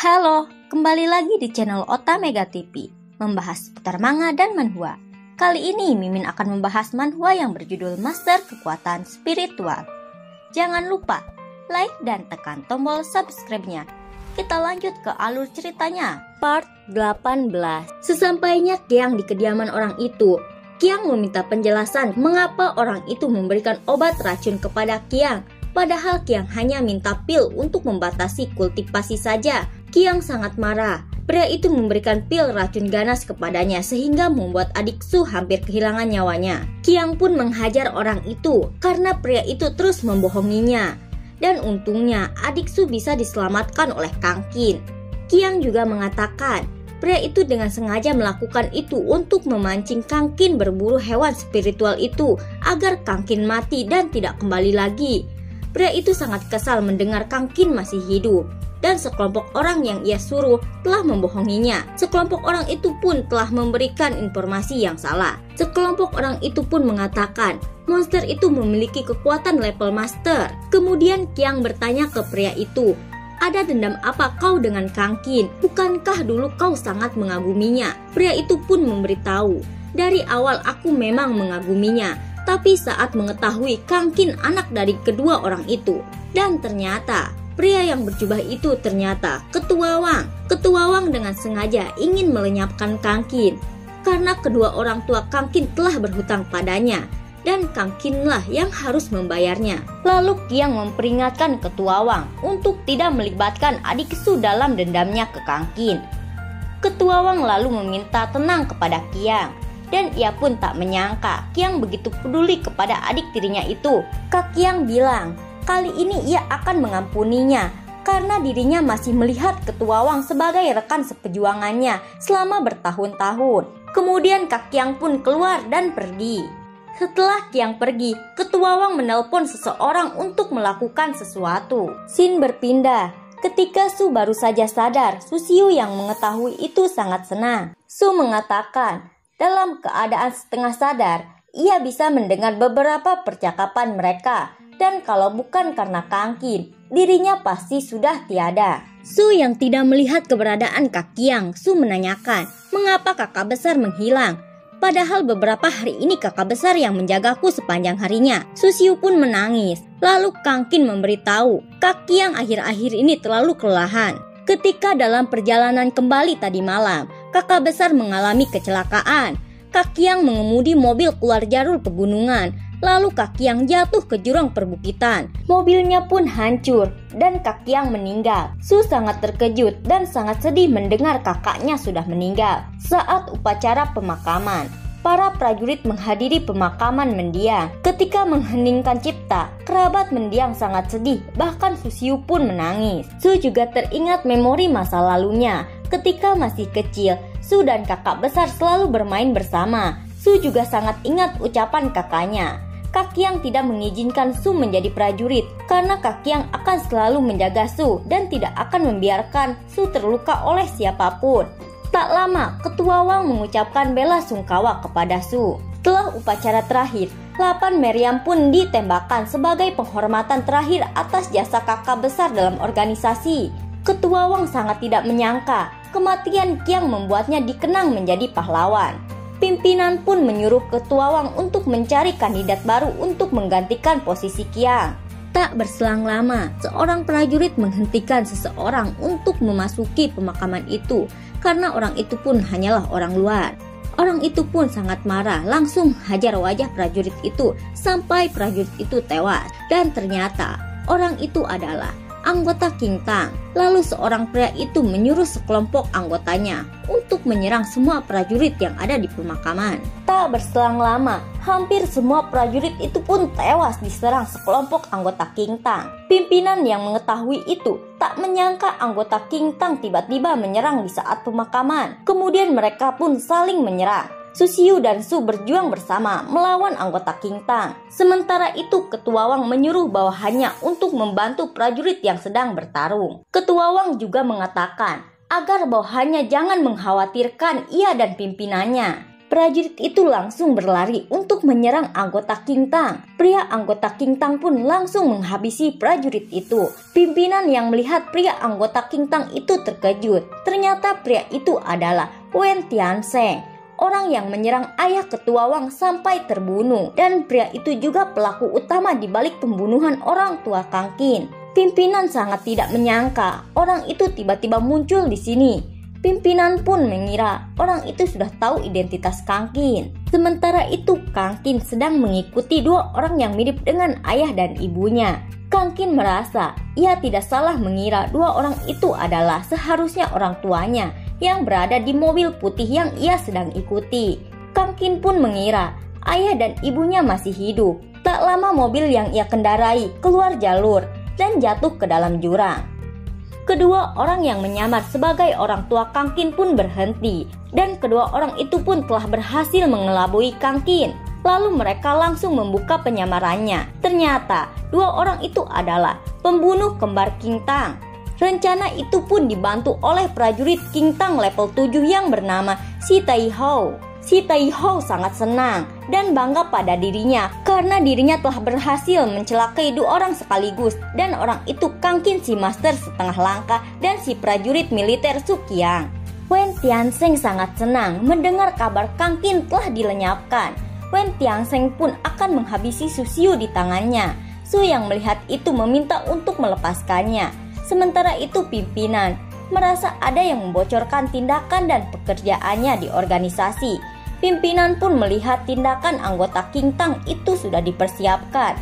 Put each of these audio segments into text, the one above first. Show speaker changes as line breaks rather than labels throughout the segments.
Halo, kembali lagi di channel Otamega TV, membahas seputar manga dan manhwa. Kali ini Mimin akan membahas manhwa yang berjudul Master Kekuatan Spiritual. Jangan lupa like dan tekan tombol subscribe-nya. Kita lanjut ke alur ceritanya. Part 18. Sesampainya Kyang di kediaman orang itu, Kyang meminta penjelasan mengapa orang itu memberikan obat racun kepada Kyang. Padahal Kyang hanya minta pil untuk membatasi kultivasi saja. Kyang sangat marah. Pria itu memberikan pil racun ganas kepadanya sehingga membuat adik Su hampir kehilangan nyawanya. Kyang pun menghajar orang itu karena pria itu terus membohonginya. Dan untungnya adik Su bisa diselamatkan oleh Kang Qin. Kyang juga mengatakan pria itu dengan sengaja melakukan itu untuk memancing Kang Qin berburu hewan spiritual itu agar Kang Qin mati dan tidak kembali lagi. Pria itu sangat kesal mendengar Kang Qin masih hidup. Dan sekelompok orang yang ia suruh telah membohonginya. Sekelompok orang itu pun telah memberikan informasi yang salah. Sekelompok orang itu pun mengatakan monster itu memiliki kekuatan level master. Kemudian Kyang bertanya ke pria itu, "Ada dendam apa kau dengan Kang Qin? Bukankah dulu kau sangat mengaguminya?" Pria itu pun memberitahu, "Dari awal aku memang mengaguminya, tapi saat mengetahui Kang Qin anak dari kedua orang itu." Dan ternyata pria yang berjubah itu ternyata Ketua Wang. Ketua Wang dengan sengaja ingin melenyapkan Kang Qin karena kedua orang tua Kang Qin telah berhutang padanya dan Kang Qin lah yang harus membayarnya. Lalu Kyang memperingatkan Ketua Wang untuk tidak melibatkan adik Su dalam dendamnya ke Kang Qin. Ketua Wang lalu meminta tenang kepada Kyang. Dan ia pun tak menyangka Kyang begitu peduli kepada adik tirinya itu. Kak Kyang bilang kali ini ia akan mengampuninya karena dirinya masih melihat Ketua Wang sebagai rekan seperjuangannya selama bertahun-tahun. Kemudian Kak Kyang pun keluar dan pergi. Setelah Kyang pergi, Ketua Wang menelpon seseorang untuk melakukan sesuatu. Scene berpindah. Ketika Su baru saja sadar, Su Xiu yang mengetahui itu sangat senang. Su mengatakan dalam keadaan setengah sadar, ia bisa mendengar beberapa percakapan mereka. Dan kalau bukan karena Kang Qin, dirinya pasti sudah tiada. Su yang tidak melihat keberadaan Kak Kyang, Su menanyakan, "Mengapa kakak besar menghilang? Padahal beberapa hari ini kakak besar yang menjagaku sepanjang harinya." Su Xiu pun menangis. Lalu Kang Qin memberitahu, Kak Kyang akhir-akhir ini terlalu kelelahan. Ketika dalam perjalanan kembali tadi malam, kakak besar mengalami kecelakaan. Kak Kyang mengemudi mobil keluar jalur pegunungan. Lalu Kak Kyang jatuh ke jurang perbukitan. Mobilnya pun hancur dan Kak Kyang meninggal. Su sangat terkejut dan sangat sedih mendengar kakaknya sudah meninggal. Saat upacara pemakaman, para prajurit menghadiri pemakaman mendiang. Ketika mengheningkan cipta, kerabat mendiang sangat sedih. Bahkan Su Xiu pun menangis. Su juga teringat memori masa lalunya. Ketika masih kecil, Su dan kakak besar selalu bermain bersama. Su juga sangat ingat ucapan kakaknya. Kak Kyang tidak mengizinkan Su menjadi prajurit karena Kak Kyang akan selalu menjaga Su dan tidak akan membiarkan Su terluka oleh siapapun. Tak lama, Ketua Wang mengucapkan bela sungkawa kepada Su. Setelah upacara terakhir, 8 meriam pun ditembakkan sebagai penghormatan terakhir atas jasa kakak besar dalam organisasi. Ketua Wang sangat tidak menyangka kematian Kyang membuatnya dikenang menjadi pahlawan. Pimpinan pun menyuruh Ketua Wang untuk mencari kandidat baru untuk menggantikan posisi Kyang. Tak berselang lama, seorang prajurit menghentikan seseorang untuk memasuki pemakaman itu karena orang itu pun hanyalah orang luar. Orang itu pun sangat marah, langsung hajar wajah prajurit itu sampai prajurit itu tewas. Dan ternyata orang itu adalah anggota King Tang. Lalu seorang pria itu menyuruh sekelompok anggotanya untuk menyerang semua prajurit yang ada di pemakaman. Tak berselang lama, hampir semua prajurit itu pun tewas diserang sekelompok anggota King Tang. Pimpinan yang mengetahui itu tak menyangka anggota King Tang tiba-tiba menyerang di saat pemakaman. Kemudian mereka pun saling menyerang. Su Xiu dan Su berjuang bersama melawan anggota King Tang. Sementara itu Ketua Wang menyuruh bawahannya untuk membantu prajurit yang sedang bertarung. Ketua Wang juga mengatakan agar bawahannya jangan mengkhawatirkan ia dan pimpinannya. Prajurit itu langsung berlari untuk menyerang anggota King Tang. Pria anggota King Tang pun langsung menghabisi prajurit itu. Pimpinan yang melihat pria anggota King Tang itu terkejut. Ternyata pria itu adalah Wen Tianzeng, orang yang menyerang ayah ketua Wang sampai terbunuh. Dan pria itu juga pelaku utama di balik pembunuhan orang tua Kang Qin. Pimpinan sangat tidak menyangka orang itu tiba-tiba muncul di sini. Pimpinan pun mengira orang itu sudah tahu identitas Kang Qin. Sementara itu Kang Qin sedang mengikuti dua orang yang mirip dengan ayah dan ibunya. Kang Qin merasa ia tidak salah mengira dua orang itu adalah seharusnya orang tuanya yang berada di mobil putih yang ia sedang ikuti. Kang Qin pun mengira ayah dan ibunya masih hidup. Tak lama mobil yang ia kendarai keluar jalur dan jatuh ke dalam jurang. Kedua orang yang menyamar sebagai orang tua Kang Qin pun berhenti, dan kedua orang itu pun telah berhasil mengelabui Kang Qin. Lalu mereka langsung membuka penyamarannya. Ternyata dua orang itu adalah pembunuh kembar King Tang. Rencana itu pun dibantu oleh prajurit King Tang level 7 yang bernama Si Tai Hou. Si Tai Hou sangat senang dan bangga pada dirinya karena dirinya telah berhasil mencelakai dua orang sekaligus, dan orang itu Kang Qin si master setengah langkah dan si prajurit militer Su Qiang. Wen Tianzeng sangat senang mendengar kabar Kang Qin telah dilenyapkan. Wen Tianzeng pun akan menghabisi Su Xiu di tangannya. Su yang melihat itu meminta untuk melepaskannya. Sementara itu pimpinan merasa ada yang membocorkan tindakan dan pekerjaannya di organisasi. Pimpinan pun melihat tindakan anggota King Tang itu sudah dipersiapkan.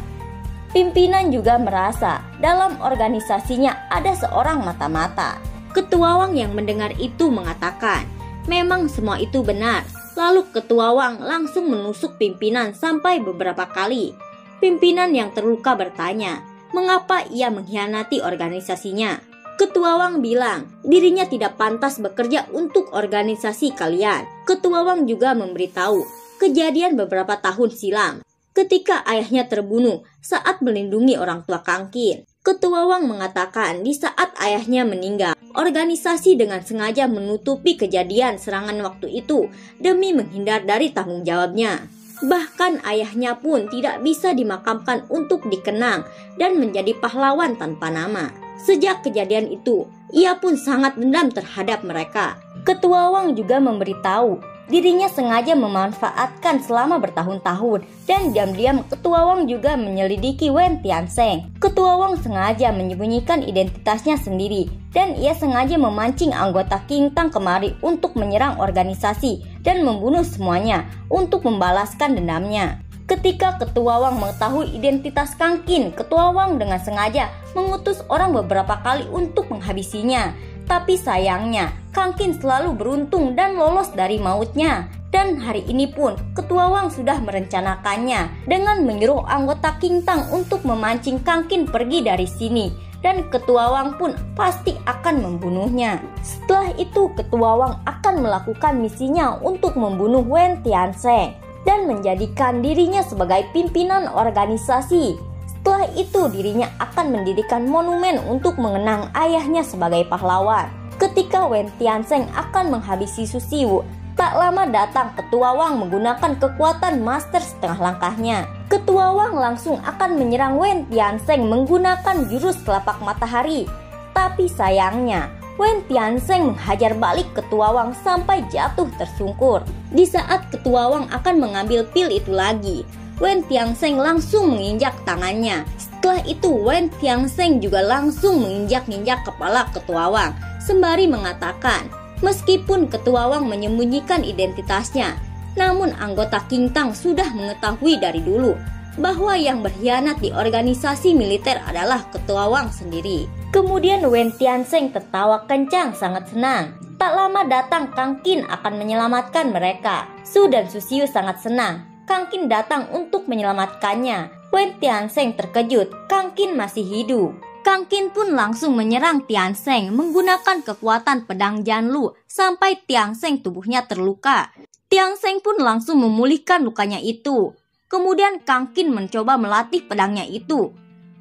Pimpinan juga merasa dalam organisasinya ada seorang mata-mata. Ketua Wang yang mendengar itu mengatakan, memang semua itu benar. Lalu Ketua Wang langsung menusuk pimpinan sampai beberapa kali. Pimpinan yang terluka bertanya, mengapa ia mengkhianati organisasinya? Ketua Wang bilang dirinya tidak pantas bekerja untuk organisasi kalian. Ketua Wang juga memberitahu kejadian beberapa tahun silam ketika ayahnya terbunuh saat melindungi orang tua Kang Qin. Ketua Wang mengatakan di saat ayahnya meninggal, organisasi dengan sengaja menutupi kejadian serangan waktu itu demi menghindar dari tanggung jawabnya. Bahkan ayahnya pun tidak bisa dimakamkan untuk dikenang dan menjadi pahlawan tanpa nama. Sejak kejadian itu, ia pun sangat dendam terhadap mereka. Ketua Wang juga memberitahu dirinya sengaja memanfaatkan selama bertahun-tahun, dan diam-diam Ketua Wang juga menyelidiki Wen Tianzeng. Ketua Wang sengaja menyembunyikan identitasnya sendiri, dan ia sengaja memancing anggota King Tang kemari untuk menyerang organisasi dan membunuh semuanya untuk membalaskan dendamnya. Ketika Ketua Wang mengetahui identitas Kang Qin, Ketua Wang dengan sengaja mengutus orang beberapa kali untuk menghabisinya. Tapi sayangnya, Kang Qin selalu beruntung dan lolos dari mautnya. Dan hari ini pun, Ketua Wang sudah merencanakannya dengan menyuruh anggota King Tang untuk memancing Kang Qin pergi dari sini. Dan Ketua Wang pun pasti akan membunuhnya. Setelah itu, Ketua Wang akan melakukan misinya untuk membunuh Wen Tianzeng dan menjadikan dirinya sebagai pimpinan organisasi. Setelah itu dirinya akan mendirikan monumen untuk mengenang ayahnya sebagai pahlawan. Ketika Wen Tianzeng akan menghabisi Su Xiu, tak lama datang Ketua Wang menggunakan kekuatan master setengah langkahnya. Ketua Wang langsung akan menyerang Wen Tianzeng menggunakan jurus telapak matahari. Tapi sayangnya, Wen Tianzeng menghajar balik Ketua Wang sampai jatuh tersungkur. Di saat Ketua Wang akan mengambil pil itu lagi, Wen Tianzeng langsung menginjak tangannya. Setelah itu Wen Tianzeng juga langsung menginjak-injak kepala Ketua Wang, sembari mengatakan, meskipun Ketua Wang menyembunyikan identitasnya, namun anggota King Tang sudah mengetahui dari dulu bahwa yang berkhianat di organisasi militer adalah Ketua Wang sendiri. Kemudian Wen Tianzeng tertawa kencang sangat senang. Tak lama datang Kang Qin akan menyelamatkan mereka. Su dan Su Xiu sangat senang Kang Qin datang untuk menyelamatkannya. Wen Tianzeng terkejut Kang Qin masih hidup. Kang Qin pun langsung menyerang Tianzeng menggunakan kekuatan pedang Janlu sampai Tianzeng tubuhnya terluka. Tianzeng pun langsung memulihkan lukanya itu. Kemudian Kang Qin mencoba melatih pedangnya itu.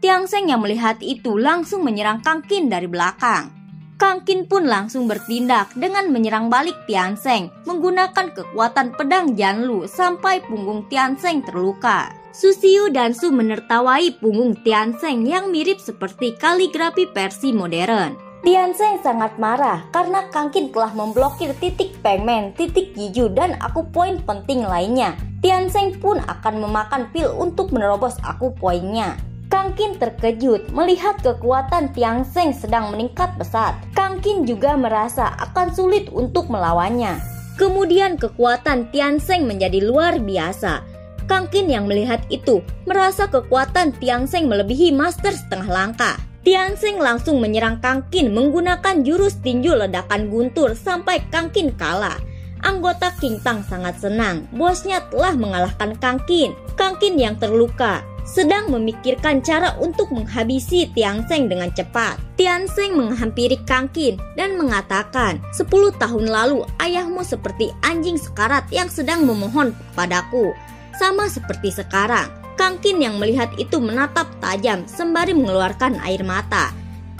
Tianzeng yang melihat itu langsung menyerang Kang Qin dari belakang. Kang Qin pun langsung bertindak dengan menyerang balik Tian Sheng menggunakan kekuatan pedang Janlu sampai punggung Tian Sheng terluka. Su Xiu dan Su menertawai punggung Tian Sheng yang mirip seperti kaligrafi Persia modern. Tian Sheng sangat marah karena Kang Qin telah memblokir titik Pengmen, titik Yiju, dan aku poin penting lainnya. Tian Sheng pun akan memakan pil untuk menerobos aku poinnya. Kang Qin terkejut melihat kekuatan Tian Sheng sedang meningkat pesat. Kang Qin juga merasa akan sulit untuk melawannya. Kemudian kekuatan Tian Sheng menjadi luar biasa. Kang Qin yang melihat itu merasa kekuatan Tian Sheng melebihi master setengah langkah. Tian Sheng langsung menyerang Kang Qin menggunakan jurus tinju ledakan guntur sampai Kang Qin kalah. Anggota King Tang sangat senang, bosnya telah mengalahkan Kang Qin. Kang Qin yang terluka sedang memikirkan cara untuk menghabisi Tian Sheng dengan cepat. Tian Sheng menghampiri Kang Qin dan mengatakan, 10 tahun lalu ayahmu seperti anjing sekarat yang sedang memohon kepadaku. Sama seperti sekarang. Kang Qin yang melihat itu menatap tajam sembari mengeluarkan air mata.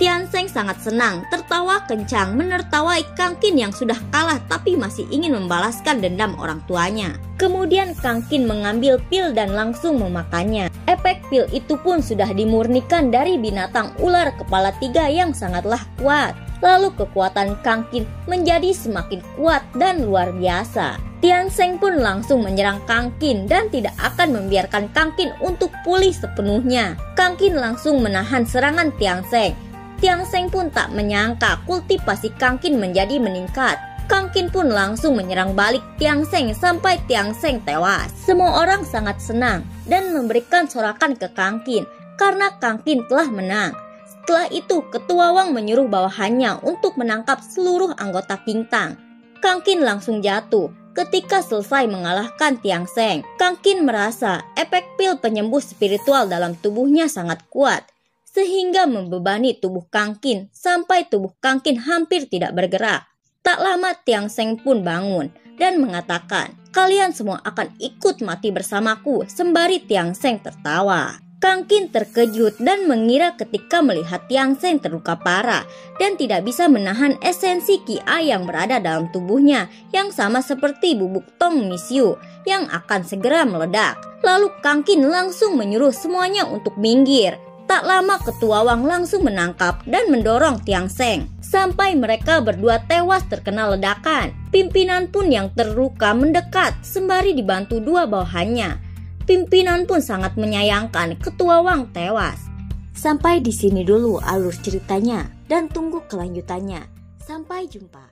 Tian Sheng sangat senang, tertawa kencang menertawai Kang Qin yang sudah kalah tapi masih ingin membalaskan dendam orang tuanya. Kemudian Kang Qin mengambil pil dan langsung memakannya. Efek pil itu pun sudah dimurnikan dari binatang ular kepala 3 yang sangatlah kuat. Lalu kekuatan Kang Qin menjadi semakin kuat dan luar biasa. Tian Sheng pun langsung menyerang Kang Qin dan tidak akan membiarkan Kang Qin untuk pulih sepenuhnya. Kang Qin langsung menahan serangan Tian Sheng. Tian Sheng pun tak menyangka kultivasi Kang Qin menjadi meningkat. Kang Qin pun langsung menyerang balik Tian Sheng sampai Tian Sheng tewas. Semua orang sangat senang dan memberikan sorakan ke Kang Qin karena Kang Qin telah menang. Setelah itu Ketua Wang menyuruh bawahannya untuk menangkap seluruh anggota King Tang. Kang Qin langsung jatuh ketika selesai mengalahkan Tian Sheng. Kang Qin merasa efek pil penyembuh spiritual dalam tubuhnya sangat kuat, sehingga membebani tubuh Kang Qin sampai tubuh Kang Qin hampir tidak bergerak. Tak lama Tian Sheng pun bangun dan mengatakan, kalian semua akan ikut mati bersamaku, sembari Tian Sheng tertawa. Kang Qin terkejut dan mengira ketika melihat Tian Sheng terluka parah dan tidak bisa menahan esensi Qi yang berada dalam tubuhnya yang sama seperti bubuk Tong Misiu yang akan segera meledak. Lalu Kang Qin langsung menyuruh semuanya untuk minggir. Tak lama Ketua Wang langsung menangkap dan mendorong Tian Sheng sampai mereka berdua tewas terkena ledakan. Pimpinan pun yang terluka mendekat sembari dibantu 2 bawahannya. Pimpinan pun sangat menyayangkan Ketua Wang tewas. Sampai di sini dulu alur ceritanya dan tunggu kelanjutannya. Sampai jumpa.